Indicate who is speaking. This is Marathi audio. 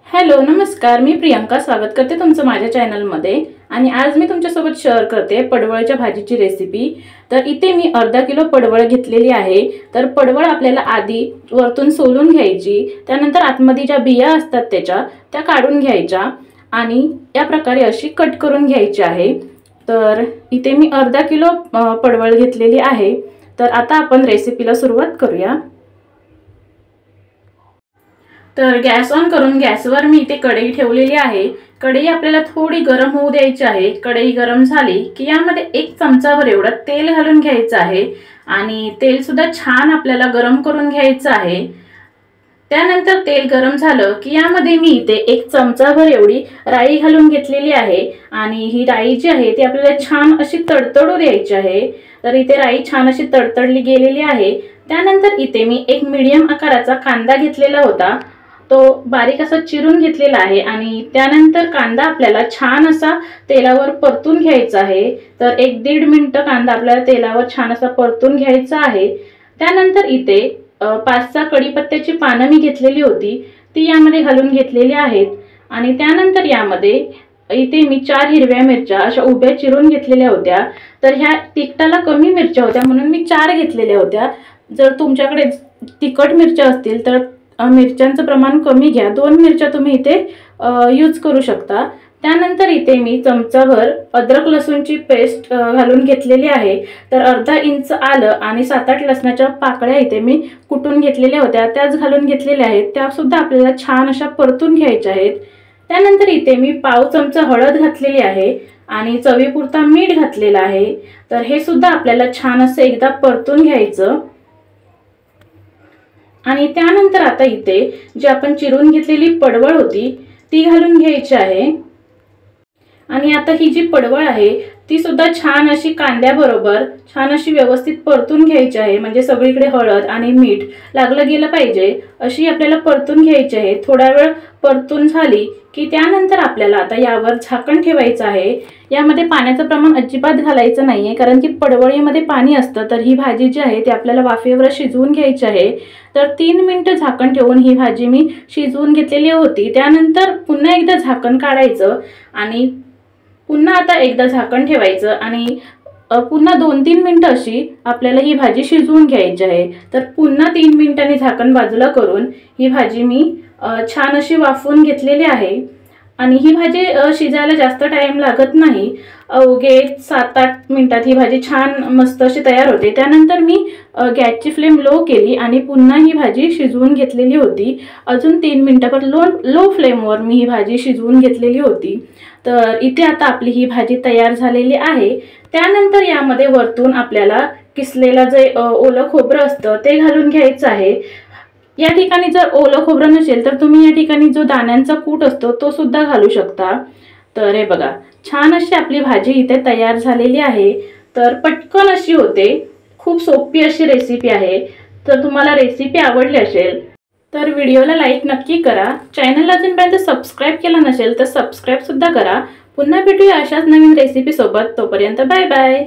Speaker 1: हॅलो नमस्कार, मी प्रियंका स्वागत करते तुमचं माझ्या चॅनलमध्ये। आणि आज मी तुमच्यासोबत शेअर करते पडवळच्या भाजीची रेसिपी। तर इथे मी अर्धा किलो पडवळ घेतलेली आहे। तर पडवळ आपल्याला आधी वरतून सोलून घ्यायची, त्यानंतर आतमध्ये ज्या बिया असतात त्या काढून घ्यायच्या आणि या प्रकारे अशी कट करून घ्यायची आहे। तर इथे मी अर्धा किलो पडवळ घेतलेली आहे। तर आता आपण रेसिपीला सुरुवात करूया। तर गॅस ऑन करून गॅसवर मी इथे कढई ठेवलेली आहे। कढई आपल्याला थोडी गरम होऊ द्यायची आहे। कढई गरम झाली की यामध्ये 1 चमचाभर एवढं तेल घालून घ्यायचं आहे आणि तेल सुद्धा छान आपल्याला गरम करून घ्यायचं आहे। त्यानंतर तेल गरम झालं की यामध्ये मी इथे 1 चमचाभर एवढी राई घालून घेतलेली आहे आणि ही राई जी आहे ती आपल्याला छान अशी तडतडू द्यायची आहे। तर इथे राई छान अशी तडतडली गेलेली आहे। त्यानंतर इथे मी एक मीडियम आकाराचा कांदा घेतलेला होता, तो बारीक असा चिरून घेतलेला आहे आणि त्यानंतर कांदा आपल्याला छान असा तेलावर परतून घ्यायचा आहे। तर 1-1.5 मिनिट कांदा आपल्याला तेलावर छान असा परतून घ्यायचा आहे। त्यानंतर इथे 5-6 कढीपत्त्याची पानं मी घेतलेली होती, ती यामध्ये घालून घेतलेली आहेत आणि त्यानंतर यामध्ये इथे मी 4 हिरव्या मिरच्या अशा उभ्या चिरून घेतलेल्या होत्या। तर ह्या तिखटाला कमी मिरच्या होत्या म्हणून मी 4 घेतलेल्या होत्या। जर तुमच्याकडे तिखट मिरच्या असतील तर मिरच्यांचं प्रमाण कमी घ्या, 2 मिरच्या तुम्ही इथे यूज करू शकता। त्यानंतर इथे मी चमचाभर अद्रक लसूणची पेस्ट घालून घेतलेली आहे। तर अर्धा इंच आलं आणि 7-8 लसणाच्या पाकळ्या इथे मी कुटून घेतलेल्या होत्या, त्याच घालून घेतलेल्या आहेत। त्या सुद्धा आपल्याला छान अशा परतून घ्यायच्या आहेत। त्यानंतर इथे मी पाव चमचा हळद घातलेली आहे आणि चवीपुरता मीठ घातलेला आहे। तर हे सुद्धा आपल्याला छान असं एकदा परतून घ्यायचं आणि त्यानंतर आता इथे जी आपण चिरून घेतलेली पडवळ होती ती घालून घ्यायची आहे आणि आता ही जी पडवळ आहे ती सुद्धा छान अशी कांद्याबरोबर छान अशी व्यवस्थित परतून घ्यायची आहे। म्हणजे सगळीकडे हळद आणि मीठ लागलं गेलं पाहिजे अशी आपल्याला परतून घ्यायची आहे। थोडा वेळ परतून झाली की त्यानंतर आपल्याला आता यावर झाकण ठेवायचं आहे। यामध्ये पाण्याचं प्रमाण अजिबात घालायचं नाहीये, कारण की पडवळीमध्ये पाणी असतं। तर ही भाजी जी आहे ती आपल्याला वाफेवर शिजवून घ्यायची आहे। तर 3 मिनिट झाकण ठेवून ही भाजी मी शिजवून घेतलेली होती। त्यानंतर पुन्हा एकदा झाकण काढायचं आणि पुन्हा आता एकदा झाकण ठेवायचं आणि पुन्हा 2-3 मिनिटं अशी आपल्याला ही भाजी शिजवून घ्यायची आहे। तर पुन्हा 3 मिनिटांनी झाकण बाजूला करून ही भाजी मी छान अशी वाफवून घेतलेली आहे आणि ही भाजी शिजायला जास्त टाइम लागत नाही, अवघे 7-8 मिनिटात ही भाजी छान मस्त अशी तयार होते। त्यानंतर मी गॅसची फ्लेम लो केली आणि पुन्हा ही भाजी शिजवून घेतलेली होती। अजून 3 मिनिटांपर लो फ्लेमवर मी ही भाजी शिजवून घेतलेली होती। तर इथे आता आपली ही भाजी तयार झालेली आहे। त्यानंतर यामध्ये वरतून आपल्याला किसलेला जे ओलं खोबरं असतं ते घालून घ्यायचं आहे। या ठिकाणी जर ओलं खोबरं नसेल तर तुम्ही या ठिकाणी जो दाण्यांचा कूट असतो तो सुद्धा घालू शकता। तर हे बघा, छान अशी आपली भाजी इथे तयार झालेली आहे। तर पटकन अशी होते, खूप सोपी अशी रेसिपी आहे। तर तुम्हाला रेसिपी आवडली असेल तर व्हिडिओला लाईक नक्की करा। चॅनलला अजूनपर्यंत सबस्क्राईब केलं नसेल तर सबस्क्राईब सुद्धा करा। पुन्हा भेटूया अशाच नवीन रेसिपी सोबत, तोपर्यंत बाय बाय।